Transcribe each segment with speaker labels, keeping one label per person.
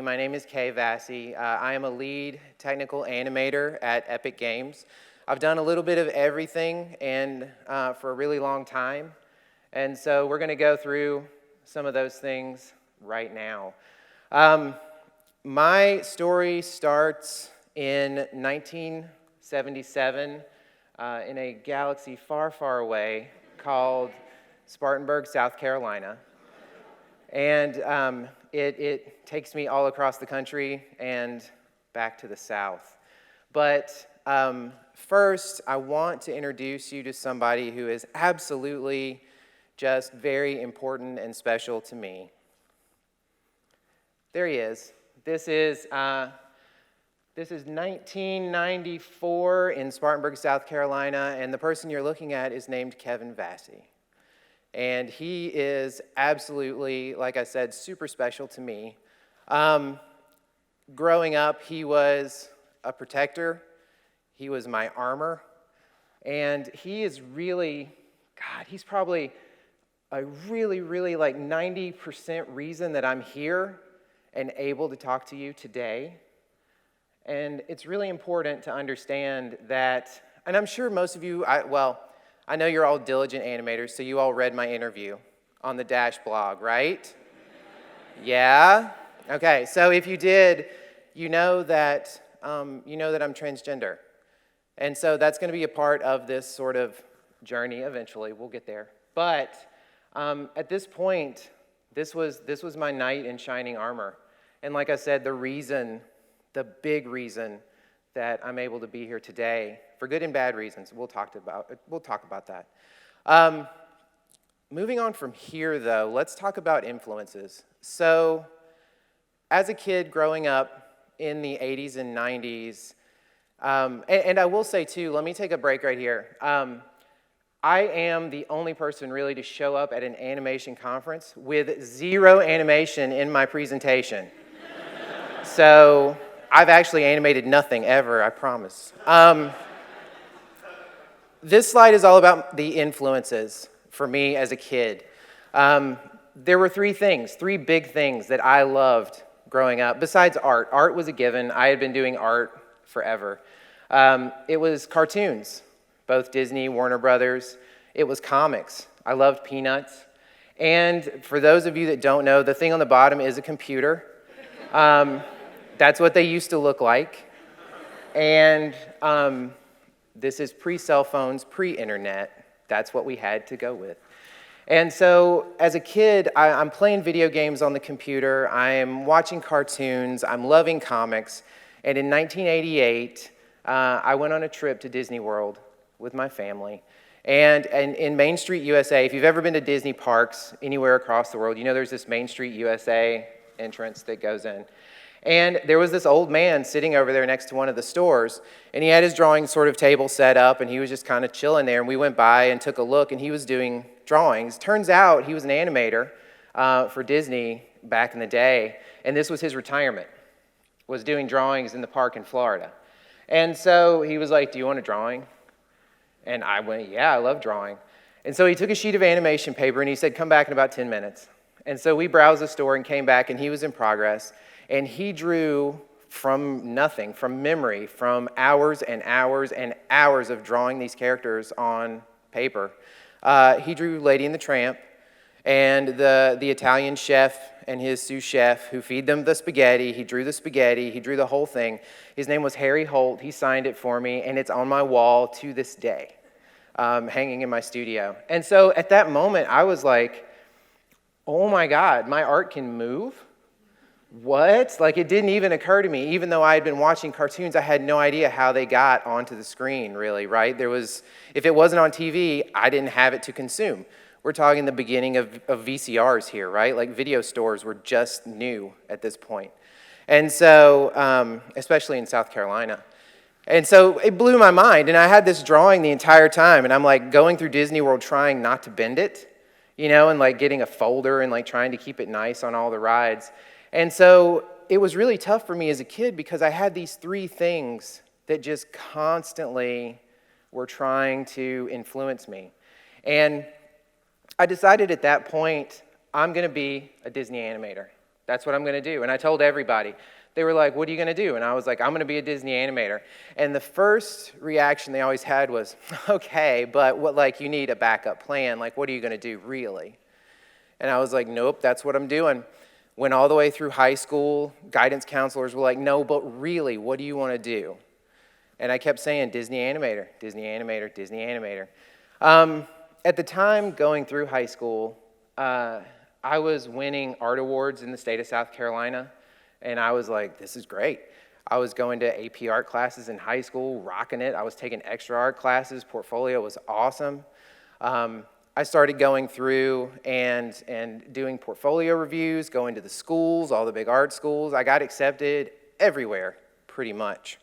Speaker 1: My name is Vassey. I am a lead technical animator at Epic Games. I've done a little bit of everything and for a really long time. And so we're going to go through some of those things right now. My story starts in 1977 in a galaxy far, far away called Spartanburg, South Carolina. And it takes me all across the country and back to the South. But first, I want to introduce you to somebody who is absolutely just very important and special to me. There he is. This is 1994 in Spartanburg, South Carolina, and the person you're looking at is named Kevin Vassey. And he is absolutely, like I said, super special to me. Growing up, he was a protector. He was my armor. And he is really, God, he's probably a really like 90% reason that I'm here and able to talk to you today. And it's really important to understand that, and I'm sure most of you, I know you're all diligent animators, so you all read my interview on the Dash blog, right? Yeah? Okay, so if you did, you know that I'm transgender. And so that's going to be a part of this sort of journey eventually. We'll get there. But at this point, this was my knight in shining armor. And like I said, the big reason that I'm able to be here today, for good and bad reasons. We'll talk about that. Moving on from here, though, let's talk about influences. So, as a kid growing up in the 80s and 90s, and I will say, too, let me take a break right here. I am the only person really to show up at an animation conference with zero animation in my presentation. So, I've actually animated nothing ever, I promise. This slide is all about the influences for me as a kid. There were three big things that I loved growing up, besides art. Art was a given. I had been doing art forever. It was cartoons, both Disney, Warner Brothers. It was comics. I loved Peanuts. And for those of you that don't know, the thing on the bottom is a computer. That's what they used to look like. And this is pre-cell phones, pre-internet. That's what we had to go with. And so as a kid, I'm playing video games on the computer. I'm watching cartoons. I'm loving comics. And in 1988, I went on a trip to Disney World with my family. And in Main Street, USA, if you've ever been to Disney parks anywhere across the world, you know there's this Main Street, USA entrance that goes in. And there was this old man sitting over there next to one of the stores, and he had his drawing sort of table set up, and he was just kind of chilling there, and we went by and took a look, and he was doing drawings. Turns out he was an animator for Disney back in the day, and this was his retirement, was doing drawings in the park in Florida. And so he was like, "Do you want a drawing?" And I went, "Yeah, I love drawing." And so he took a sheet of animation paper, and he said, "Come back in about 10 minutes." And so we browsed the store and came back, and he was in progress. And he drew from nothing, from memory, from hours and hours and hours of drawing these characters on paper. He drew Lady and the Tramp and the Italian chef and his sous chef who feed them the spaghetti. He drew the spaghetti. He drew the whole thing. His name was Harry Holt. He signed it for me, and it's on my wall to this day, hanging in my studio. And so at that moment, I was like, oh my God, my art can move? What? Like, it didn't even occur to me. Even though I had been watching cartoons, I had no idea how they got onto the screen, really, right? If it wasn't on TV, I didn't have it to consume. We're talking the beginning of VCRs here, right? Like, video stores were just new at this point. And so, especially in South Carolina. And so it blew my mind, and I had this drawing the entire time, and I'm like going through Disney World trying not to bend it, and like getting a folder and like trying to keep it nice on all the rides. And so it was really tough for me as a kid because I had these three things that just constantly were trying to influence me. And I decided at that point, I'm going to be a Disney animator. That's what I'm going to do. And I told everybody. They were like, what are you going to do? And I was like, I'm going to be a Disney animator. And the first reaction they always had was, okay, but what, like, you need a backup plan. Like, what are you going to do, really? And I was like, nope, that's what I'm doing. Went all the way through high school. Guidance counselors were like, no, but really, what do you want to do? And I kept saying, Disney animator, Disney animator, Disney animator. At the time going through high school, I was winning art awards in the state of South Carolina. And I was like, this is great. I was going to AP art classes in high school, rocking it. I was taking extra art classes. Portfolio was awesome. I started going through and doing portfolio reviews, going to the schools, all the big art schools. I got accepted everywhere, pretty much.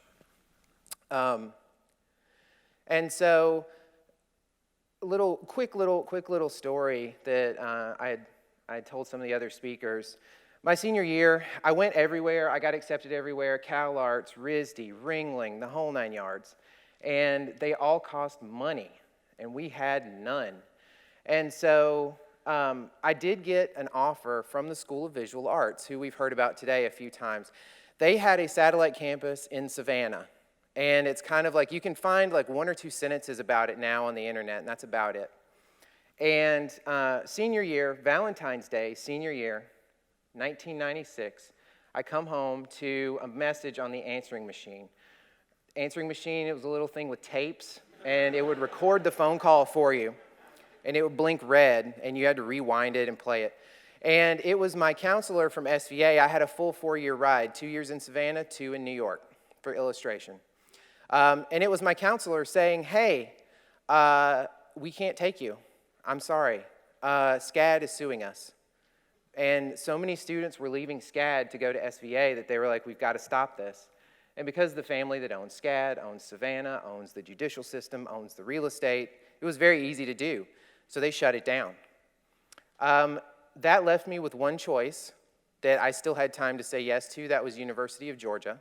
Speaker 1: And so, quick little story that I had told some of the other speakers. My senior year, I went everywhere. I got accepted everywhere, Cal Arts, RISD, Ringling, the whole 9 yards. And they all cost money, and we had none. And so I did get an offer from the School of Visual Arts, who we've heard about today a few times. They had a satellite campus in Savannah. And it's kind of like, you can find like 1 or 2 sentences about it now on the internet, and that's about it. And senior year, Valentine's Day, senior year, 1996, I come home to a message on the answering machine. Answering machine, it was a little thing with tapes, and it would record the phone call for you, and it would blink red, and you had to rewind it and play it. And it was my counselor from SVA. I had a full 4-year ride, 2 years in Savannah, 2 in New York, for illustration. And it was my counselor saying, hey, we can't take you. I'm sorry. SCAD is suing us. And so many students were leaving SCAD to go to SVA that they were like, we've got to stop this. And because the family that owns SCAD, owns Savannah, owns the judicial system, owns the real estate, it was very easy to do. So they shut it down. That left me with one choice that I still had time to say yes to. That was University of Georgia.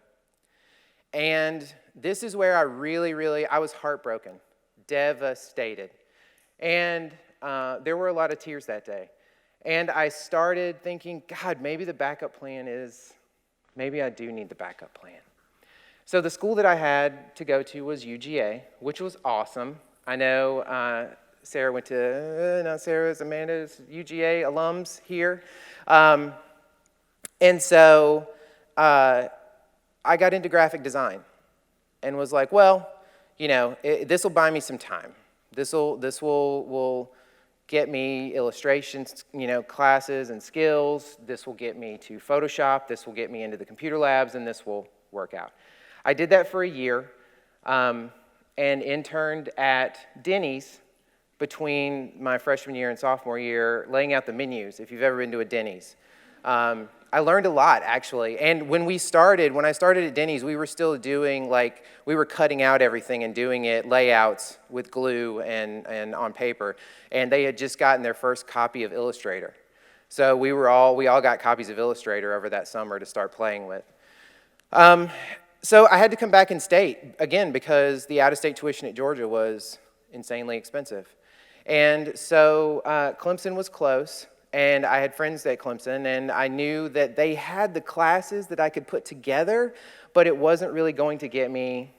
Speaker 1: And this is where I was heartbroken, devastated. And there were a lot of tears that day. And I started thinking, God, maybe the backup plan is, maybe I do need the backup plan. So the school that I had to go to was UGA, which was awesome. I know Sarah went to, not Sarah's, Amanda's UGA alums here. And so I got into graphic design and was like, well, you know, this will buy me some time. This will get me illustrations, you know, classes and skills. This will get me to Photoshop. This will get me into the computer labs, and this will work out. I did that for a year and interned at Denny's between my freshman year and sophomore year, laying out the menus, if you've ever been to a Denny's. I learned a lot, actually. And when I started at Denny's, we were still doing, we were cutting out everything and doing it layouts with glue and on paper. And they had just gotten their first copy of Illustrator. So we all got copies of Illustrator over that summer to start playing with. So I had to come back in state, again, because the out-of-state tuition at Georgia was insanely expensive. And so Clemson was close. And I had friends at Clemson, and I knew that they had the classes that I could put together, but it wasn't really going to get me,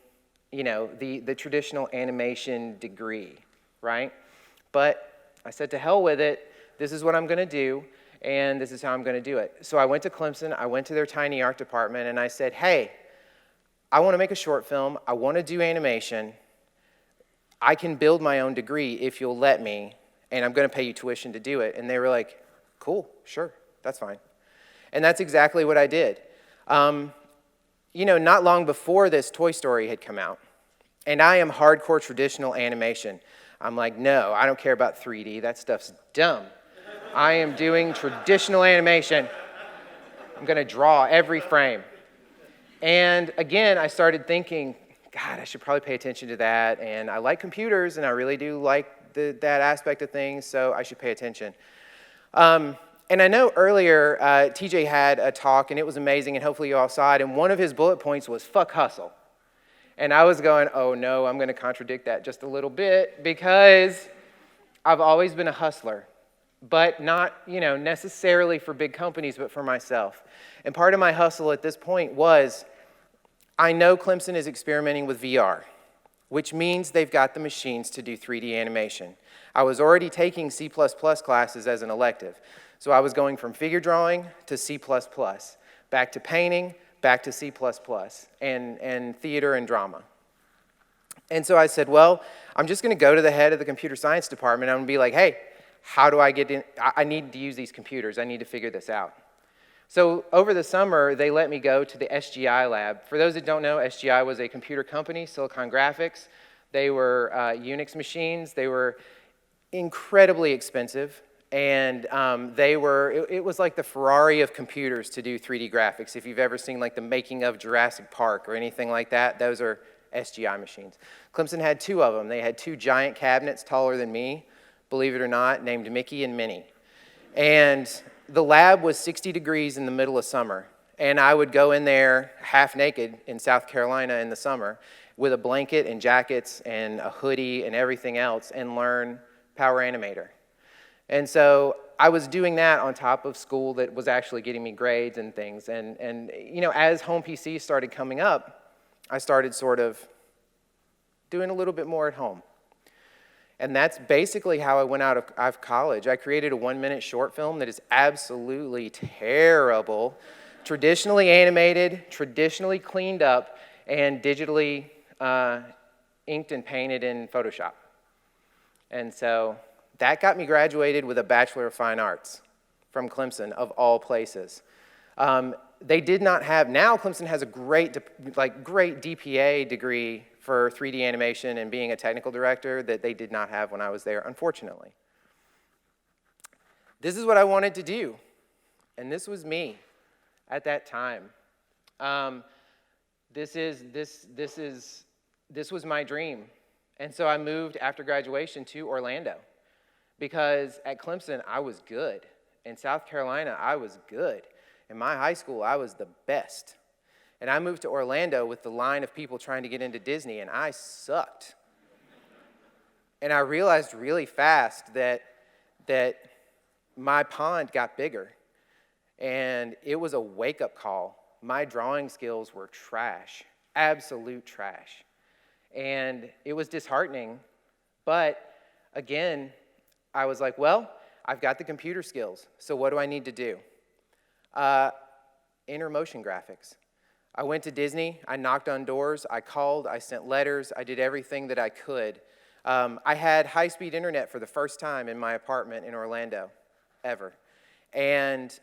Speaker 1: you know, the traditional animation degree, right? But I said, to hell with it. This is what I'm going to do, and this is how I'm going to do it. So I went to Clemson. I went to their tiny art department, and I said, hey, I want to make a short film. I want to do animation. I can build my own degree if you'll let me, and I'm going to pay you tuition to do it. And they were like, cool, sure, that's fine. And that's exactly what I did. You know, not long before this, Toy Story had come out. And I am hardcore traditional animation. I'm like, no, I don't care about 3D. That stuff's dumb. I am doing traditional animation. I'm going to draw every frame. And again, I started thinking, God, I should probably pay attention to that. And I like computers, and I really do like that aspect of things, so I should pay attention. And I know earlier TJ had a talk, and it was amazing, and hopefully you all saw it, and one of his bullet points was fuck hustle. And I was going, oh no, I'm going to contradict that just a little bit, because I've always been a hustler. but not, necessarily for big companies, but for myself. And part of my hustle at this point was, I know Clemson is experimenting with VR, which means they've got the machines to do 3D animation. I was already taking C++ classes as an elective, so I was going from figure drawing to C++, back to painting, back to C++, and theater and drama. And so I said, well, I'm just going to go to the head of the computer science department. I'm going to be like, hey, how do I get in? I need to use these computers. I need to figure this out. So over the summer, they let me go to the SGI lab. For those that don't know, SGI was a computer company, Silicon Graphics. They were Unix machines. They were incredibly expensive. And it was like the Ferrari of computers to do 3D graphics. If you've ever seen like the making of Jurassic Park or anything like that, those are SGI machines. Clemson had two of them. They had two giant cabinets taller than me, believe it or not, named Mickey and Minnie. And the lab was 60 degrees in the middle of summer. And I would go in there half naked in South Carolina in the summer with a blanket and jackets and a hoodie and everything else and learn Power Animator. And so I was doing that on top of school that was actually getting me grades and things. And as home PCs started coming up, I started sort of doing a little bit more at home. And that's basically how I went out of college. I created a 1-minute short film that is absolutely terrible, traditionally animated, traditionally cleaned up, and digitally inked and painted in Photoshop. And so that got me graduated with a Bachelor of Fine Arts from Clemson, of all places. They did not have, now Clemson has a great DPA degree for 3D animation and being a technical director that they did not have when I was there, unfortunately. This is what I wanted to do, and this was me at that time. This was my dream, and so I moved after graduation to Orlando because at Clemson I was good. In South Carolina I was good. In my high school I was the best. And I moved to Orlando with the line of people trying to get into Disney, and I sucked. And I realized really fast that my pond got bigger, and it was a wake-up call. My drawing skills were trash, absolute trash. And it was disheartening, but again, I was like, well, I've got the computer skills, so what do I need to do? Enter motion graphics. I went to Disney, I knocked on doors, I called, I sent letters, I did everything that I could. I had high-speed internet for the first time in my apartment in Orlando, ever. And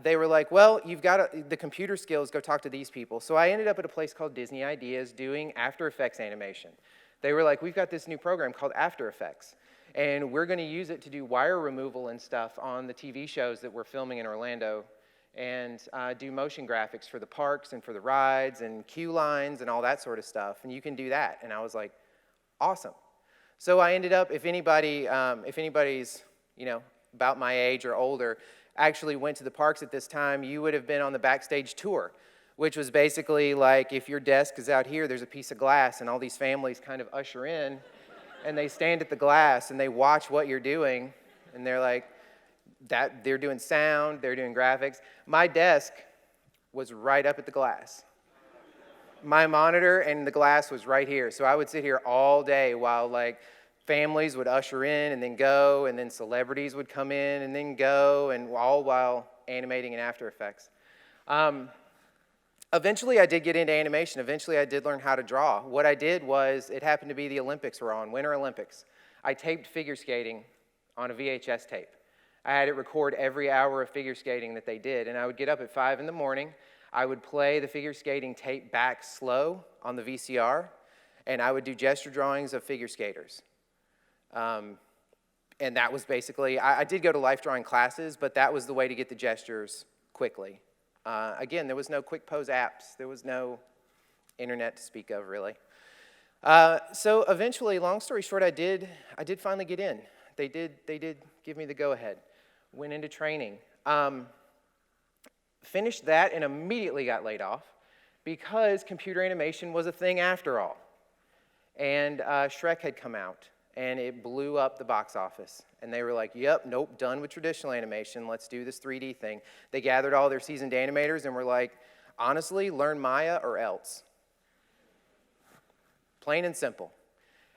Speaker 1: they were like, well, you've got the computer skills, go talk to these people. So I ended up at a place called Disney Ideas doing After Effects animation. They were like, we've got this new program called After Effects, and we're going to use it to do wire removal and stuff on the TV shows that we're filming in Orlando, and do motion graphics for the parks and for the rides and queue lines and all that sort of stuff, and you can do that. And I was like, awesome. So I ended up, if anybody's, about my age or older, actually went to the parks at this time, you would have been on the backstage tour, which was basically like, if your desk is out here, there's a piece of glass, and all these families kind of usher in, and they stand at the glass, and they watch what you're doing, and they're like, they're doing sound, they're doing graphics. My desk was right up at the glass. My monitor and the glass was right here. So I would sit here all day while families would usher in and then go, and then celebrities would come in and then go, and all while animating in After Effects. Eventually I did get into animation. Eventually I did learn how to draw. What I did was, it happened to be the Olympics were on, Winter Olympics. I taped figure skating on a VHS tape. I had it record every hour of figure skating that they did, and I would get up at 5 in the morning. I would play the figure skating tape back slow on the VCR, and I would do gesture drawings of figure skaters. And that was basically, I did go to life drawing classes, but that was the way to get the gestures quickly. Again, there was no quick pose apps. There was no internet to speak of, really. So eventually, long story short, I did finally get in. They did give me the go-ahead. Went into training. Finished that and immediately got laid off because computer animation was a thing after all. And Shrek had come out. and it blew up the box office. And they were like, yep, nope, done with traditional animation. Let's do this 3D thing. They gathered all their seasoned animators and were like, honestly, learn Maya or else. Plain and simple.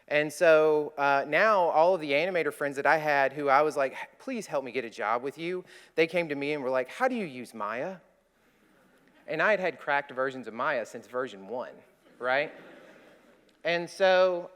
Speaker 1: And so now all of the animator friends that I had who I was like, please help me get a job with you, they came to me and were like, how do you use Maya? And I had had cracked versions of Maya since version 1, right? And so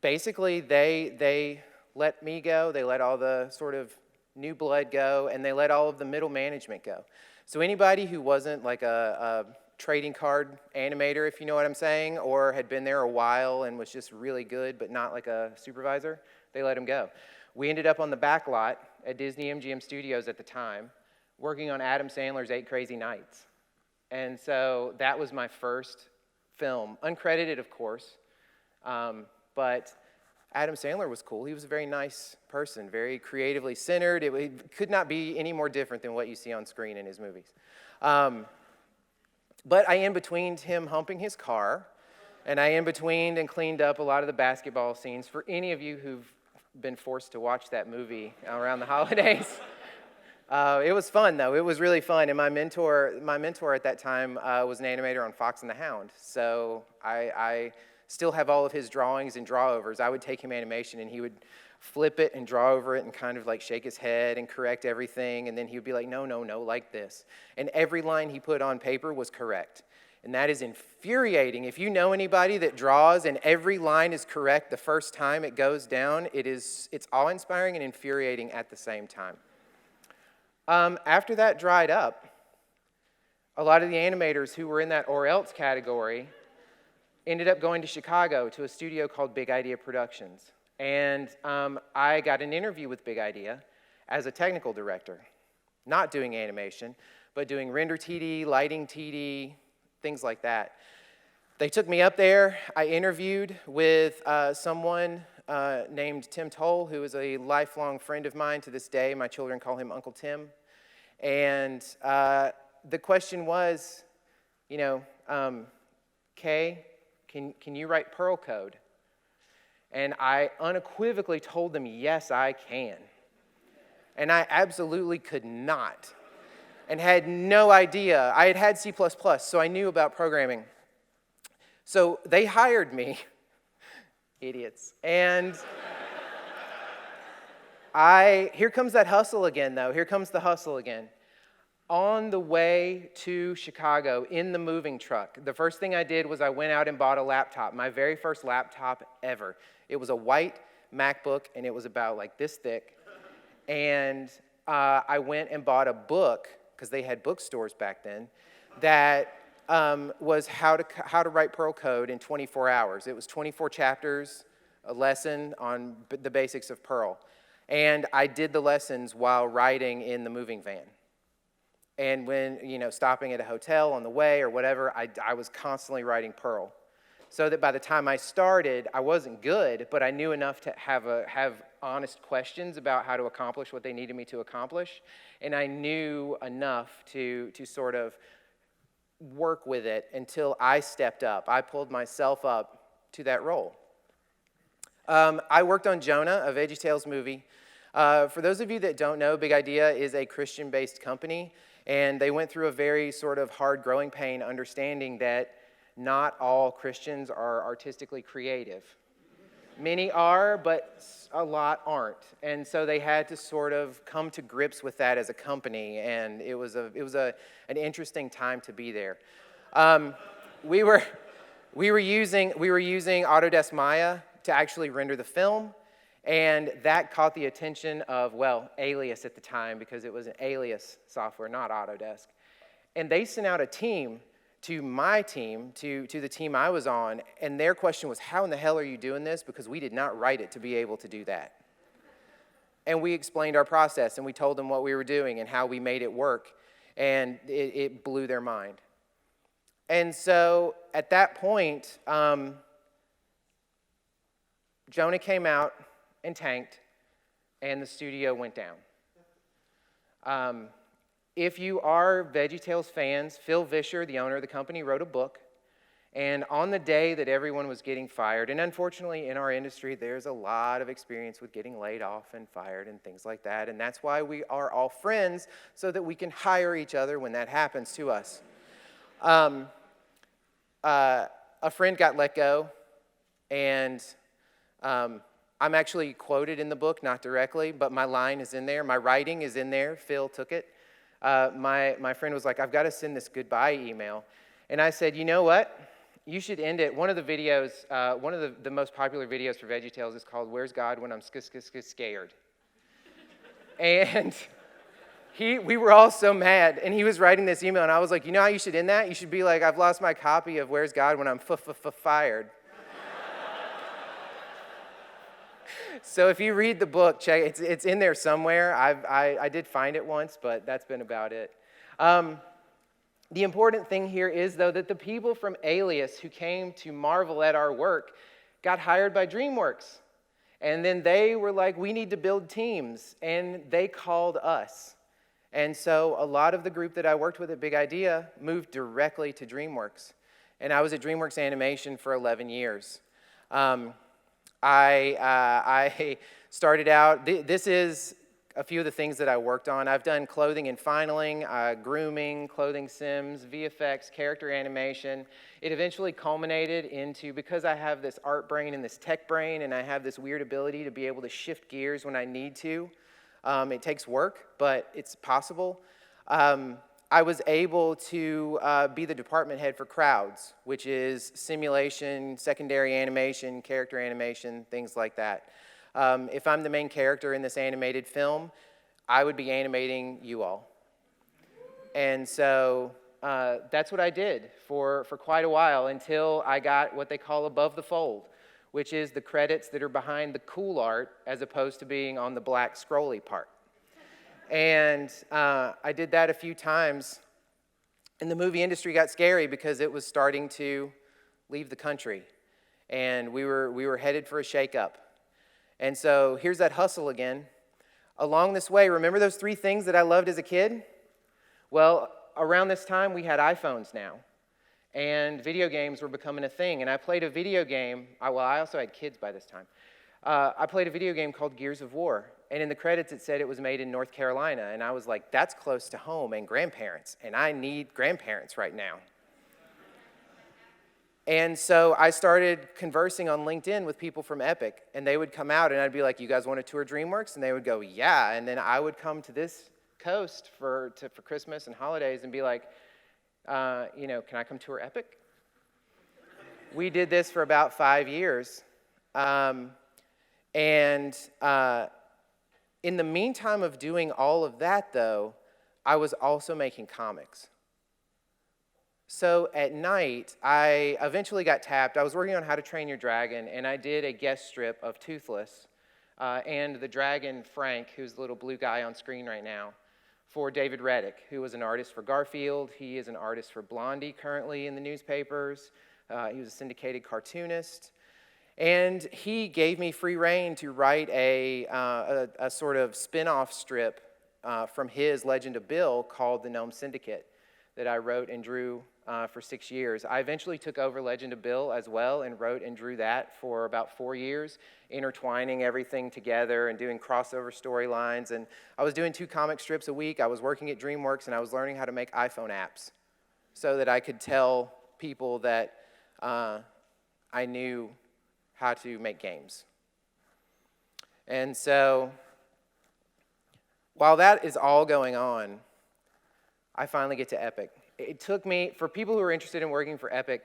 Speaker 1: basically they let me go, they let all the sort of new blood go, and they let all of the middle management go. So anybody who wasn't like a trading card animator, if you know what I'm saying, or had been there a while and was just really good but not like a supervisor, they let him go. We ended up on the back lot at Disney MGM Studios at the time, working on Adam Sandler's 8 Crazy Nights. And so that was my first film, uncredited of course, but Adam Sandler was cool. He was a very nice person, very creatively centered. It could not be any more different than what you see on screen in his movies. But I in-betweened him humping his car, and I in-betweened and cleaned up a lot of the basketball scenes. For any of you who've been forced to watch that movie around the holidays, it was fun, though. It was really fun. And my mentor at that time was an animator on Fox and the Hound. So I still have all of his drawings and drawovers. I would take him animation, and he would flip it and draw over it and kind of like shake his head and correct everything. And then he would be like, no, no, no, like this. And every line he put on paper was correct. And that is infuriating. If you know anybody that draws and every line is correct the first time it goes down, it's awe-inspiring and infuriating at the same time. After that dried up, a lot of the animators who were in that or else category ended up going to Chicago to a studio called Big Idea Productions. And I got an interview with Big Idea as a technical director, not doing animation, but doing render TD, lighting TD, things like that. They took me up there. I interviewed with someone named Tim Toll, who is a lifelong friend of mine to this day. My children call him Uncle Tim. And the question was, Kay, can you write Perl code? And I unequivocally told them, yes, I can. And I absolutely could not and had no idea. I had had C++, so I knew about programming. So they hired me, idiots. And here comes that hustle again, though. Here comes the hustle again. On the way to Chicago in the moving truck, the first thing I did was I went out and bought a laptop, my very first laptop ever. It was a white MacBook, and it was about like this thick. And I went and bought a book, because they had bookstores back then, that was how to write Perl code in 24 hours. It was 24 chapters, a lesson on the basics of Perl. And I did the lessons while riding in the moving van. And when, stopping at a hotel on the way or whatever, I was constantly writing Perl. So that by the time I started, I wasn't good, but I knew enough to have honest questions about how to accomplish what they needed me to accomplish. And I knew enough to sort of work with it until I stepped up. I pulled myself up to that role. I worked on Jonah, a VeggieTales movie. For those of you that don't know, Big Idea is a Christian-based company, and they went through a very sort of hard growing pain understanding that not all Christians are artistically creative. Many are, but a lot aren't. And so they had to sort of come to grips with that as a company, and it was an interesting time to be there. We were using Autodesk Maya to actually render the film, and that caught the attention of, Alias at the time, because it was an Alias software, not Autodesk. And they sent out a team to my team, to the team I was on, and their question was, how in the hell are you doing this? Because we did not write it to be able to do that. And we explained our process, and we told them what we were doing and how we made it work, and it blew their mind. And so at that point, Jonah came out and tanked, and the studio went down. If you are VeggieTales fans, Phil Vischer, the owner of the company, wrote a book, And on the day that everyone was getting fired, and unfortunately in our industry, there's a lot of experience with getting laid off and fired and things like that. And that's why we are all friends, so that we can hire each other when that happens to us. A friend got let go, and I'm actually quoted in the book, not directly, but my line is in there. My writing is in there. Phil took it. My friend was like, I've got to send this goodbye email. And I said, you know what? You should end it. One of the videos, one of the most popular videos for VeggieTales is called Where's God When I'm Scared? And we were all so mad, and he was writing this email, and I was like, you know how you should end that? You should be like, I've lost my copy of Where's God When I'm Fired? So if you read the book, check it's in there somewhere. I did find it once, but that's been about it. The important thing here is, though, that the people from Alias who came to marvel at our work got hired by DreamWorks. And then they were like, we need to build teams, and they called us. And so a lot of the group that I worked with at Big Idea moved directly to DreamWorks. And I was at DreamWorks Animation for 11 years. I started out, this is a few of the things that I worked on. I've done clothing and finaling, grooming, clothing sims, VFX, character animation. It eventually culminated into, because I have this art brain and this tech brain, and I have this weird ability to be able to shift gears when I need to. It takes work, but it's possible. I was able to be the department head for crowds, which is simulation, secondary animation, character animation, things like that. If I'm the main character in this animated film, I would be animating you all. And so that's what I did for quite a while, until I got what they call above the fold, which is the credits that are behind the cool art as opposed to being on the black scrolly part. And I did that a few times, and the movie industry got scary because it was starting to leave the country, and we were headed for a shakeup. And so here's that hustle again. Along this way, remember those 3 things that I loved as a kid? Well, around this time, we had iPhones now, and video games were becoming a thing. And I played a video game. I also had kids by this time. I played a video game called Gears of War, and in the credits it said it was made in North Carolina, and I was like, that's close to home and grandparents, and I need grandparents right now. And so I started conversing on LinkedIn with people from Epic, and they would come out, and I'd be like, you guys want to tour DreamWorks? And they would go, yeah, and then I would come to this coast for Christmas and holidays and be like, can I come tour Epic? We did this for about 5 years. In the meantime of doing all of that, though, I was also making comics. So at night, I eventually got tapped. I was working on How to Train Your Dragon, and I did a guest strip of Toothless and the dragon Frank, who's the little blue guy on screen right now, for David Reddick, who was an artist for Garfield. He is an artist for Blondie currently in the newspapers. He was a syndicated cartoonist. And he gave me free rein to write a sort of spin-off strip from his Legend of Bill called The Gnome Syndicate that I wrote and drew for 6 years. I eventually took over Legend of Bill as well and wrote and drew that for about 4 years, intertwining everything together and doing crossover storylines. And I was doing 2 comic strips a week. I was working at DreamWorks, and I was learning how to make iPhone apps so that I could tell people that I knew how to make games. And so while that is all going on, I finally get to Epic. It took me, for people who are interested in working for Epic,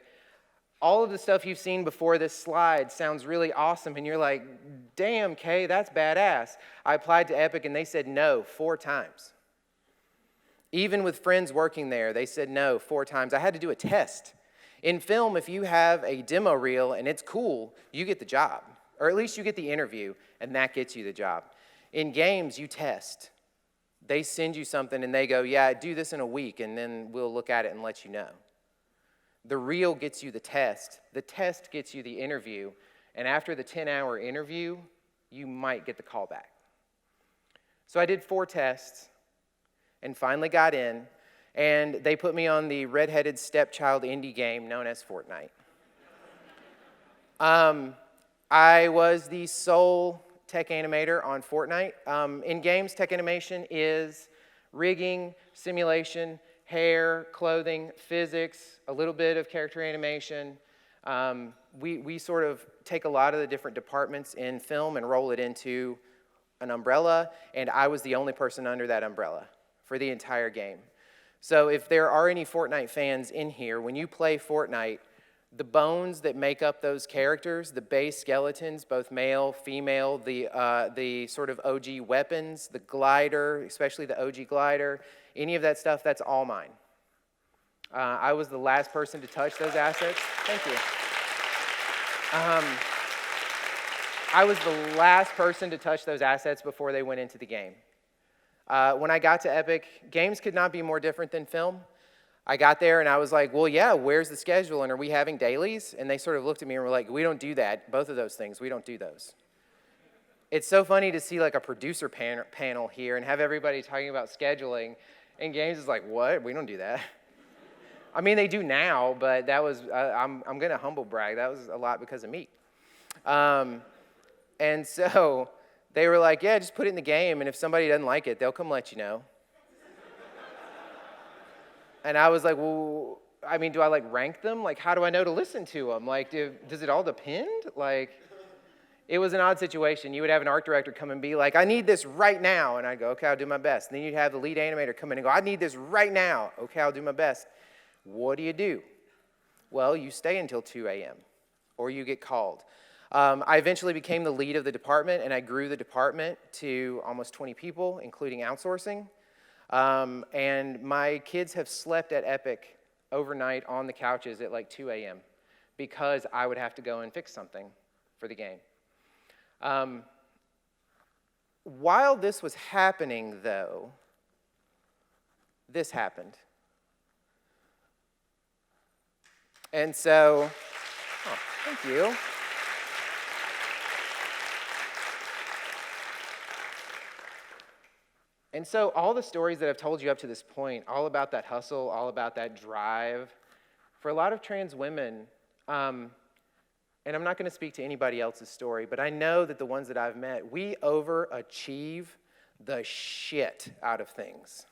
Speaker 1: all of the stuff you've seen before this slide sounds really awesome, and you're like, damn, Kay, that's badass. I applied to Epic, and they said no 4 times. Even with friends working there, they said no 4 times. I had to do a test. In film, if you have a demo reel and it's cool, you get the job. Or at least you get the interview, and that gets you the job. In games, you test. They send you something, and they go, yeah, do this in a week, and then we'll look at it and let you know. The reel gets you the test. The test gets you the interview. And after the 10-hour interview, you might get the call back. So I did 4 tests and finally got in. and they put me on the redheaded stepchild indie game known as Fortnite. I was the sole tech animator on Fortnite. In games, tech animation is rigging, simulation, hair, clothing, physics, a little bit of character animation. We sort of take a lot of the different departments in film and roll it into an umbrella, and I was the only person under that umbrella for the entire game. So if there are any Fortnite fans in here, when you play Fortnite, the bones that make up those characters, the base skeletons, both male, female, the sort of OG weapons, the glider, especially the OG glider, any of that stuff, that's all mine. I was the last person to touch those assets. Thank you. I was the last person to touch those assets before they went into the game. When I got to Epic, games could not be more different than film. I got there and I was like, well, yeah, where's the schedule? And are we having dailies? And they sort of looked at me and were like, we don't do that. Both of those things, we don't do those. It's so funny to see like a producer panel here and have everybody talking about scheduling. And games is like, what? We don't do that. I mean, they do now, but that was, I'm going to humble brag. That was a lot because of me. And so they were like, yeah, just put it in the game. And if somebody doesn't like it, they'll come let you know. And I was like, well, I mean, do I like rank them? Like, how do I know to listen to them? Like, does it all depend? Like, it was an odd situation. You would have an art director come and be like, I need this right now. And I'd go, okay, I'll do my best. And then you'd have the lead animator come in and go, I need this right now. Okay, I'll do my best. What do? Well, you stay until 2 a.m. or you get called. I eventually became the lead of the department, and I grew the department to almost 20 people, including outsourcing. And my kids have slept at Epic overnight on the couches at like 2 a.m. because I would have to go and fix something for the game. While this was happening, though, this happened. And so, oh, thank you. And so all the stories that I've told you up to this point, all about that hustle, all about that drive, for a lot of trans women, and I'm not going to speak to anybody else's story, but I know that the ones that I've met, we overachieve the shit out of things.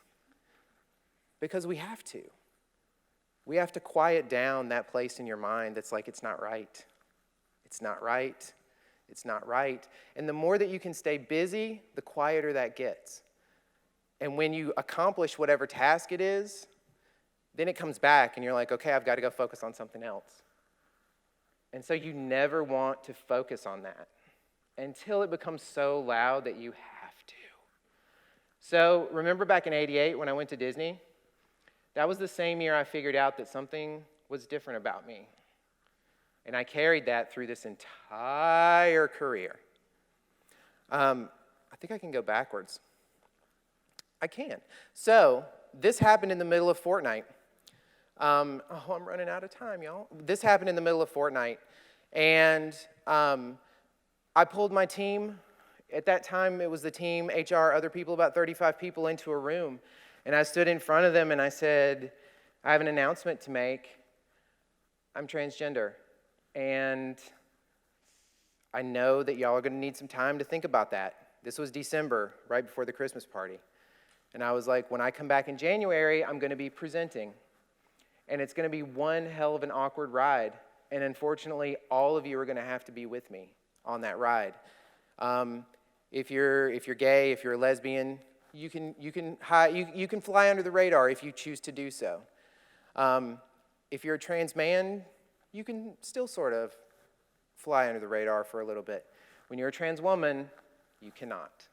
Speaker 1: Because we have to. We have to quiet down that place in your mind that's like, it's not right. It's not right. It's not right. And the more that you can stay busy, the quieter that gets. And when you accomplish whatever task it is, then it comes back and you're like, okay, I've got to go focus on something else. And so you never want to focus on that until it becomes so loud that you have to. So remember back in '88 when I went to Disney? That was the same year I figured out that something was different about me. And I carried that through this entire career. I think I can go backwards. I can. So this happened in the middle of Fortnite. I'm running out of time, y'all. This happened in the middle of Fortnite. And I pulled my team. At that time, it was the team, HR, other people, about 35 people into a room. And I stood in front of them and I said, I have an announcement to make. I'm transgender. And I know that y'all are going to need some time to think about that. This was December, right before the Christmas party. And I was like, when I come back in January, I'm going to be presenting. And it's going to be one hell of an awkward ride. And unfortunately, all of you are going to have to be with me on that ride. If you're gay, if you're a lesbian, you can fly under the radar if you choose to do so. If you're a trans man, you can still sort of fly under the radar for a little bit. When you're a trans woman, you cannot.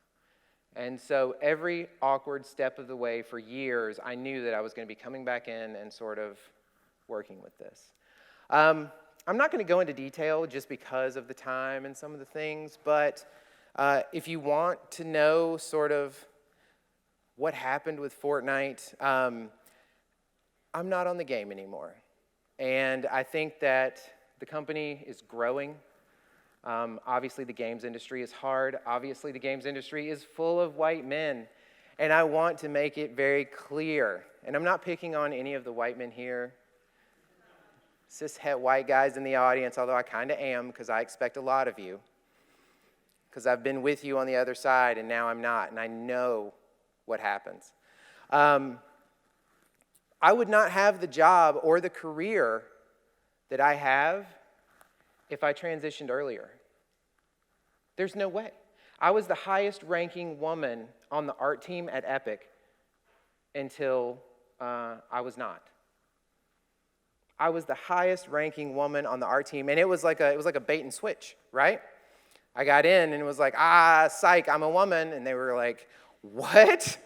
Speaker 1: And so every awkward step of the way for years, I knew that I was going to be coming back in and sort of working with this. I'm not going to go into detail just because of the time and some of the things, but if you want to know sort of what happened with Fortnite, I'm not on the game anymore. And I think that the company is growing. Obviously, the games industry is hard. Obviously, the games industry is full of white men. And I want to make it very clear, and I'm not picking on any of the white men here, cishet white guys in the audience, although I kind of am because I expect a lot of you, because I've been with you on the other side and now I'm not, and I know what happens. I would not have the job or the career that I have if I transitioned earlier. There's no way. I was the highest ranking woman on the art team at Epic until I was not. I was the highest ranking woman on the art team, and it was like a bait and switch, right? I got in and it was like, psych, I'm a woman, and they were like, what?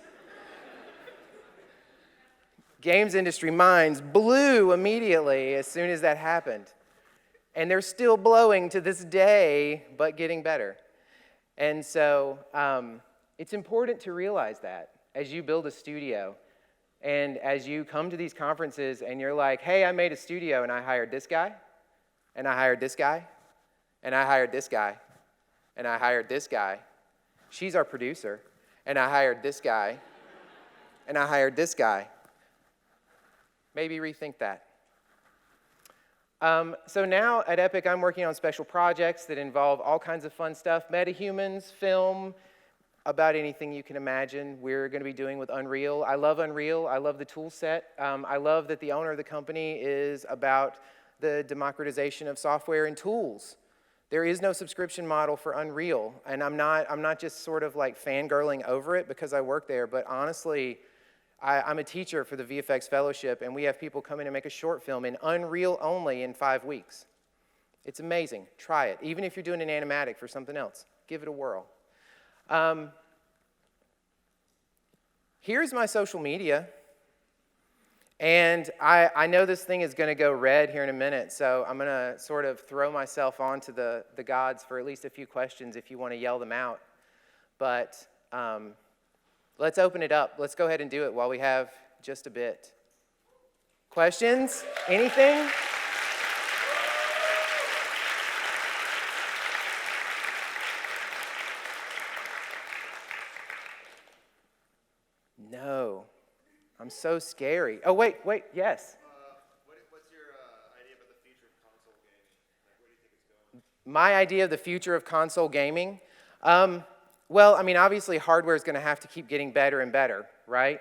Speaker 1: Games industry minds blew immediately as soon as that happened. And they're still blowing to this day, but getting better. And so it's important to realize that as you build a studio and as you come to these conferences and you're like, hey, I made a studio and I hired this guy, and I hired this guy, and I hired this guy, and I hired this guy. She's our producer, and I hired this guy, and I hired this guy. Maybe rethink that. So now at Epic, I'm working on special projects that involve all kinds of fun stuff, metahumans, film, about anything you can imagine we're going to be doing with Unreal. I love Unreal. I love the tool set. I love that the owner of the company is about the democratization of software and tools. There is no subscription model for Unreal, and I'm not just sort of like fangirling over it because I work there, but honestly, I'm a teacher for the VFX Fellowship, and we have people come in and make a short film in Unreal only in 5 weeks. It's amazing. Try it. Even if you're doing an animatic for something else, give it a whirl. Here's my social media. And I know this thing is going to go red here in a minute, so I'm going to sort of throw myself onto the gods for at least a few questions if you want to yell them out. But let's open it up. Let's go ahead and do it while we have just a bit. Questions? Anything? No. I'm so scary. Oh, wait, yes.
Speaker 2: What's your idea about the future of console gaming? Like, where do you think it's going?
Speaker 1: My idea of the future of console gaming? Well, I mean, obviously hardware is going to have to keep getting better and better, right?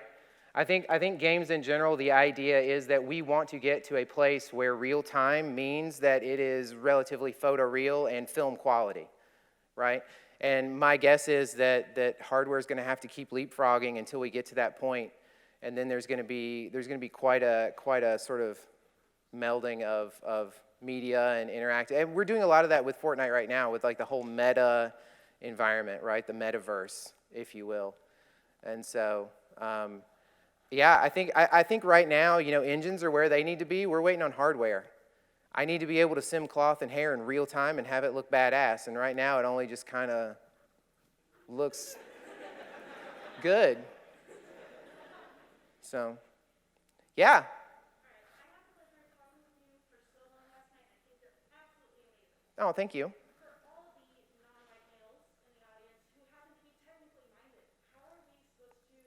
Speaker 1: I think games in general, the idea is that we want to get to a place where real time means that it is relatively photoreal and film quality, right? And my guess is that hardware is going to have to keep leapfrogging until we get to that point. And then there's going to be quite a sort of melding of media and interactive. And we're doing a lot of that with Fortnite right now, with like the whole meta environment, right? The metaverse, if you will. And so, yeah, I think right now, engines are where they need to be. We're waiting on hardware. I need to be able to sim cloth and hair in real time and have it look badass. And right now, it only just kind of looks good. So, yeah. Oh, thank you.
Speaker 3: For all the non-white males in the audience who happen to be technically minded, how are we supposed to,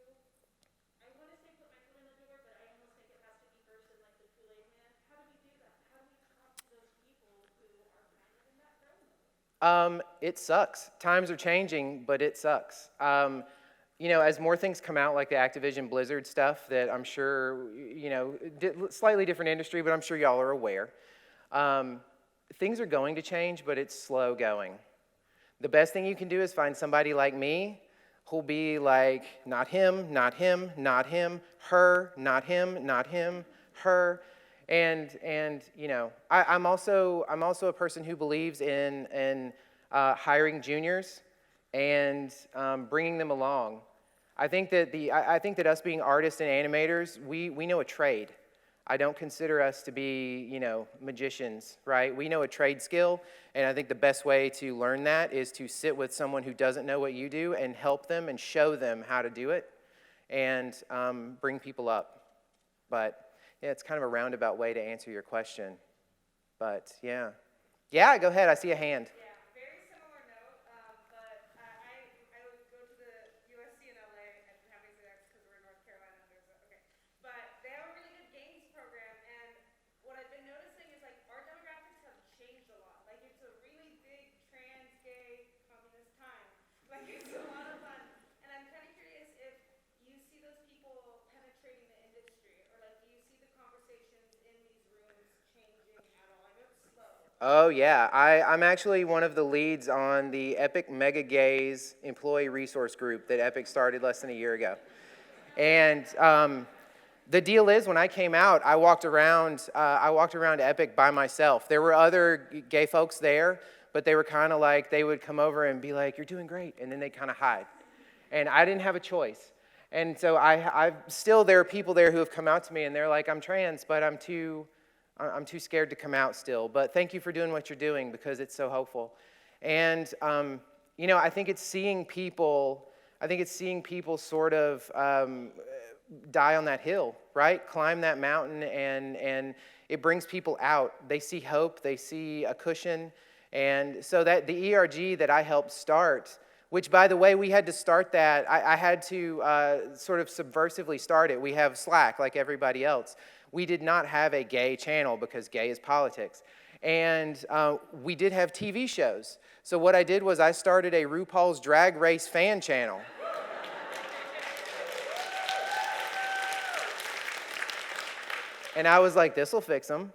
Speaker 3: I want to say put my foot in the door, but I almost think it has to be first in like the Kool-Aid man. How do we do that? How do we talk to those people who are kind of in that realm?
Speaker 1: It sucks. Times are changing, but it sucks. As more things come out, like the Activision Blizzard stuff that I'm sure, slightly different industry, but I'm sure y'all are aware. Things are going to change, but it's slow going. The best thing you can do is find somebody like me who'll be like, not him, not him, not him, her, not him, not him, her. And I'm also a person who believes in hiring juniors and bringing them along. I think that us being artists and animators, we know a trade. I don't consider us to be, magicians, right? We know a trade skill, and I think the best way to learn that is to sit with someone who doesn't know what you do and help them and show them how to do it and bring people up. But, yeah, it's kind of a roundabout way to answer your question. But, yeah. Yeah, go ahead. I see a hand.
Speaker 3: Yeah, very similar note, but I would go to the USC in LA and having
Speaker 1: Oh, yeah. I'm actually one of the leads on the Epic Mega Gays employee resource group that Epic started less than a year ago. And the deal is, when I came out, I walked around Epic by myself. There were other gay folks there, but they were kind of like, they would come over and be like, "You're doing great," and then they kind of hide. And I didn't have a choice. And so there are people there who have come out to me, and they're like, "I'm trans, but I'm too scared to come out still. But thank you for doing what you're doing, because it's so hopeful." And I think it's seeing people sort of die on that hill, right? Climb that mountain, and it brings people out. They see hope, they see a cushion. And so that the ERG that I helped start, which, by the way, we had to start that, I had to sort of subversively start it. We have Slack like everybody else. We did not have a gay channel because gay is politics. And we did have TV shows. So what I did was I started a RuPaul's Drag Race fan channel. And I was like, this will fix them.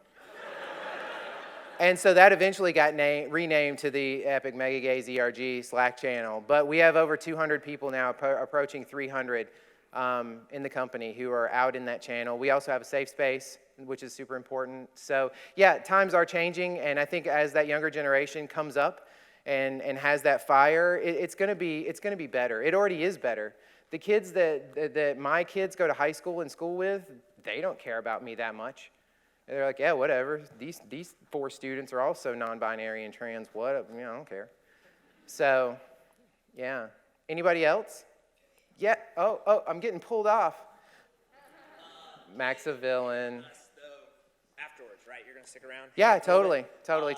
Speaker 1: And so that eventually got renamed to the Epic Mega Gays ERG Slack channel. But we have over 200 people now, approaching 300 in the company, who are out in that channel. We also have a safe space, which is super important. So yeah, times are changing, and I think as that younger generation comes up and has that fire, it's gonna be better. It already is better. The kids that my kids go to high school and school with, they don't care about me that much. They're like, yeah, whatever. These 4 students are also non-binary and trans. What? I don't care. So, yeah. Anybody else? Yeah. Oh, I'm getting pulled off. Max a villain.
Speaker 4: Afterwards, right? You're gonna stick around?
Speaker 1: Yeah, totally.
Speaker 4: Mine